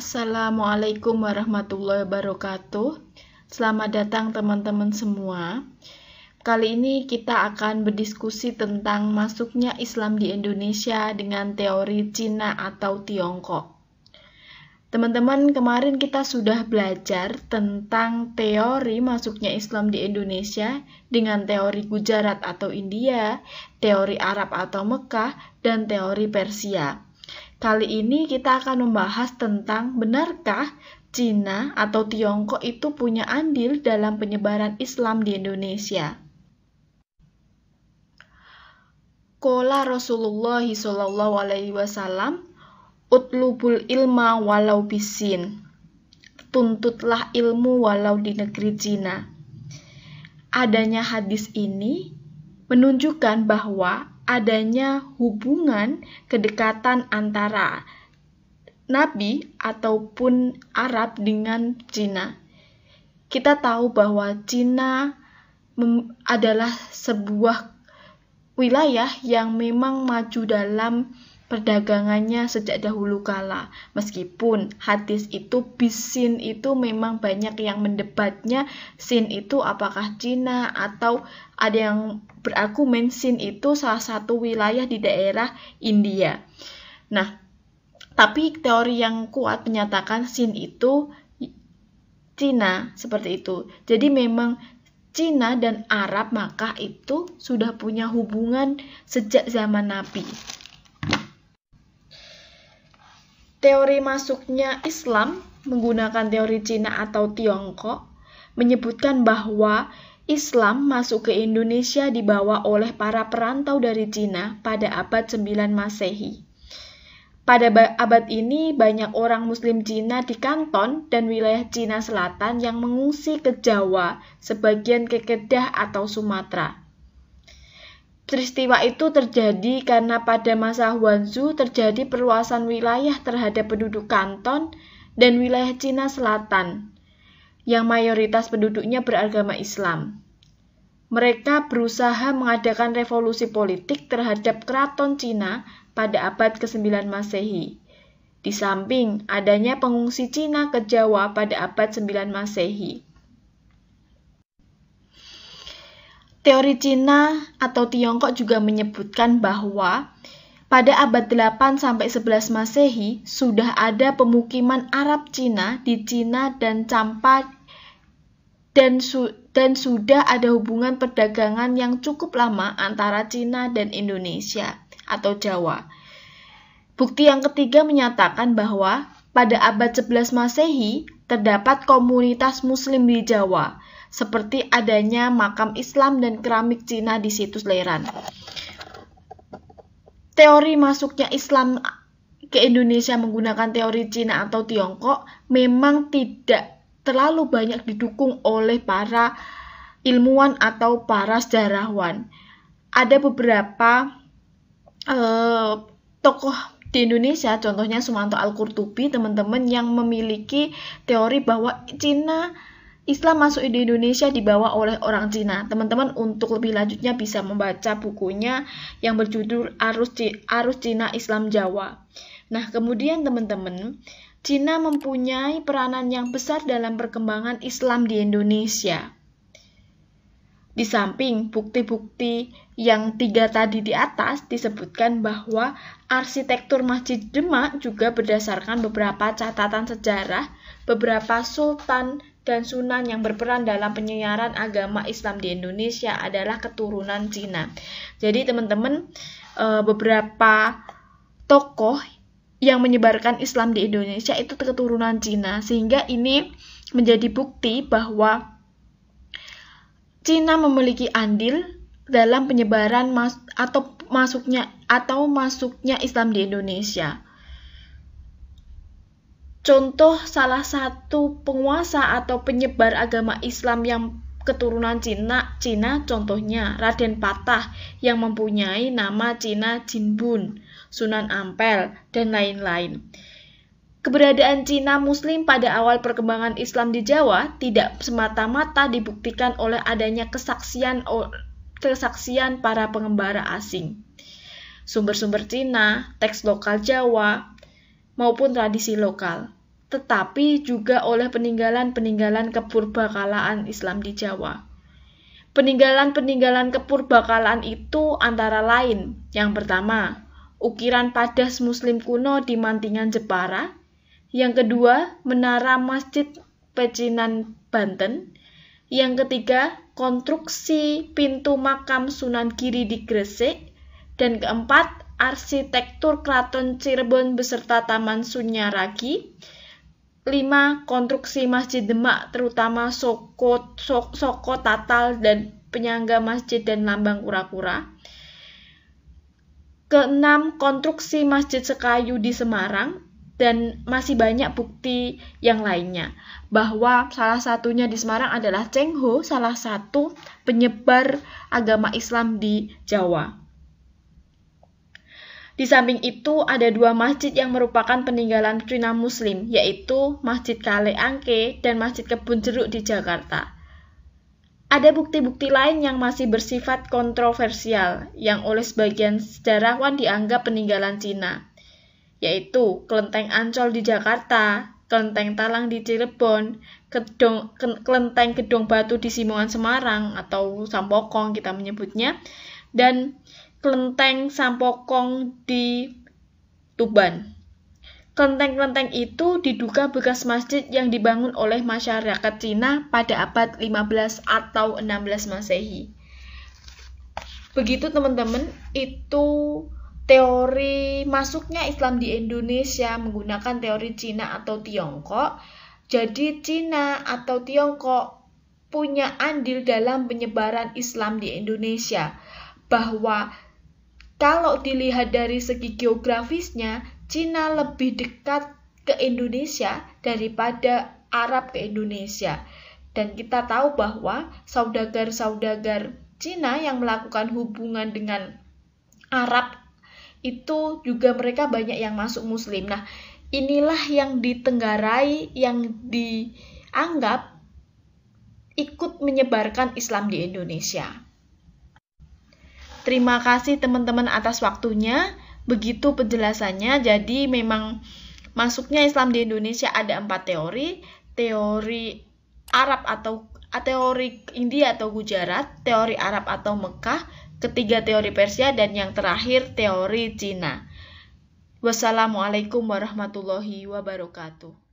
Assalamualaikum warahmatullahi wabarakatuh. Selamat datang teman-teman semua. Kali ini kita akan berdiskusi tentang masuknya Islam di Indonesia dengan teori Cina atau Tiongkok. Teman-teman, kemarin kita sudah belajar tentang teori masuknya Islam di Indonesia dengan teori Gujarat atau India, teori Arab atau Mekah, dan teori Persia. Kali ini kita akan membahas tentang benarkah Cina atau Tiongkok itu punya andil dalam penyebaran Islam di Indonesia. Qala Rasulullah sallallahu alaihi wasallam, utlubul ilma walau bisin. Tuntutlah ilmu walau di negeri Cina. Adanya hadis ini menunjukkan bahwa adanya hubungan kedekatan antara Nabi ataupun Arab dengan Cina. Kita tahu bahwa Cina adalah sebuah wilayah yang memang maju dalam perdagangannya sejak dahulu kala. Meskipun hadis itu bisin itu memang banyak yang mendebatnya, sin itu apakah Cina atau ada yang berargumen sin itu salah satu wilayah di daerah India. Nah, tapi teori yang kuat menyatakan sin itu Cina, seperti itu. Jadi memang Cina dan Arab maka itu sudah punya hubungan sejak zaman Nabi. Teori masuknya Islam menggunakan teori Cina atau Tiongkok menyebutkan bahwa Islam masuk ke Indonesia dibawa oleh para perantau dari Cina pada abad 9 Masehi. Pada abad ini banyak orang Muslim Cina di Kanton dan wilayah Cina Selatan yang mengungsi ke Jawa, sebagian ke Kedah atau Sumatera. Peristiwa itu terjadi karena pada masa Huanzu terjadi perluasan wilayah terhadap penduduk Kanton dan wilayah Cina Selatan, yang mayoritas penduduknya beragama Islam. Mereka berusaha mengadakan revolusi politik terhadap keraton Cina pada abad ke-9 Masehi. Di samping adanya pengungsi Cina ke Jawa pada abad 9 Masehi. Teori Cina atau Tiongkok juga menyebutkan bahwa pada abad 8 sampai 11 Masehi sudah ada pemukiman Arab Cina di Cina dan Campa dan sudah ada hubungan perdagangan yang cukup lama antara Cina dan Indonesia atau Jawa. Bukti yang ketiga menyatakan bahwa pada abad 11 Masehi terdapat komunitas Muslim di Jawa, seperti adanya makam Islam dan keramik Cina di situs Leran. Teori masuknya Islam ke Indonesia menggunakan teori Cina atau Tiongkok memang tidak terlalu banyak didukung oleh para ilmuwan atau para sejarawan. Ada beberapa tokoh di Indonesia, contohnya Sumanto Al-Qurtubi, teman-teman, yang memiliki teori bahwa Islam masuk di Indonesia dibawa oleh orang Cina. Teman-teman untuk lebih lanjutnya bisa membaca bukunya yang berjudul Arus Cina Islam Jawa. Nah, kemudian teman-teman, Cina mempunyai peranan yang besar dalam perkembangan Islam di Indonesia. Di samping bukti-bukti yang 3 tadi di atas disebutkan bahwa arsitektur Masjid Demak juga berdasarkan beberapa catatan sejarah, beberapa sultan dan sunan yang berperan dalam penyiaran agama Islam di Indonesia adalah keturunan Cina. Jadi teman-teman, beberapa tokoh yang menyebarkan Islam di Indonesia itu keturunan Cina, sehingga ini menjadi bukti bahwa Cina memiliki andil dalam penyebaran masuknya Islam di Indonesia. Contoh salah satu penguasa atau penyebar agama Islam yang keturunan Cina contohnya Raden Patah yang mempunyai nama Cina Jinbun, Sunan Ampel, dan lain-lain. Keberadaan Cina Muslim pada awal perkembangan Islam di Jawa tidak semata-mata dibuktikan oleh adanya kesaksian para pengembara asing. Sumber-sumber Cina, teks lokal Jawa, maupun tradisi lokal. tetapi juga oleh peninggalan-peninggalan kepurbakalaan Islam di Jawa. Peninggalan-peninggalan kepurbakalaan itu antara lain, yang pertama, ukiran padas Muslim kuno di Mantingan, Jepara. Yang kedua, menara Masjid Pecinan, Banten. Yang ketiga, konstruksi pintu makam Sunan Giri di Gresik. Dan keempat, arsitektur Keraton Cirebon beserta Taman Sunyaragi. 5. Konstruksi Masjid Demak terutama Soko Tatal dan penyangga masjid dan lambang kura-kura. Ke-6. Konstruksi Masjid Sekayu di Semarang. Dan masih banyak bukti yang lainnya bahwa salah satunya di Semarang adalah Cheng Ho, salah satu penyebar agama Islam di Jawa. Di samping itu ada 2 masjid yang merupakan peninggalan Cina Muslim, yaitu Masjid Kale Angke dan Masjid Kebun Jeruk di Jakarta. Ada bukti-bukti lain yang masih bersifat kontroversial, yang oleh sebagian sejarawan dianggap peninggalan Cina, yaitu Kelenteng Ancol di Jakarta, Kelenteng Talang di Cirebon, Kelenteng Gedong Batu di Simongan Semarang atau Sampokong kita menyebutnya, dan Kelenteng Sampokong di Tuban. Kelenteng-kelenteng itu diduga bekas masjid yang dibangun oleh masyarakat Cina pada abad 15 atau 16 Masehi. Begitu teman-teman, itu teori masuknya Islam di Indonesia menggunakan teori Cina atau Tiongkok. Jadi Cina atau Tiongkok punya andil dalam penyebaran Islam di Indonesia. Bahwa kalau dilihat dari segi geografisnya, Cina lebih dekat ke Indonesia daripada Arab ke Indonesia. Dan kita tahu bahwa saudagar-saudagar Cina yang melakukan hubungan dengan Arab itu juga mereka banyak yang masuk Muslim. Nah, inilah yang ditenggarai, yang dianggap ikut menyebarkan Islam di Indonesia. Terima kasih teman-teman atas waktunya. Begitu penjelasannya. Jadi memang masuknya Islam di Indonesia ada 4 teori. Teori Arab atau teori India atau Gujarat, teori Arab atau Mekah, ketiga teori Persia, dan yang terakhir teori Cina. Wassalamualaikum warahmatullahi wabarakatuh.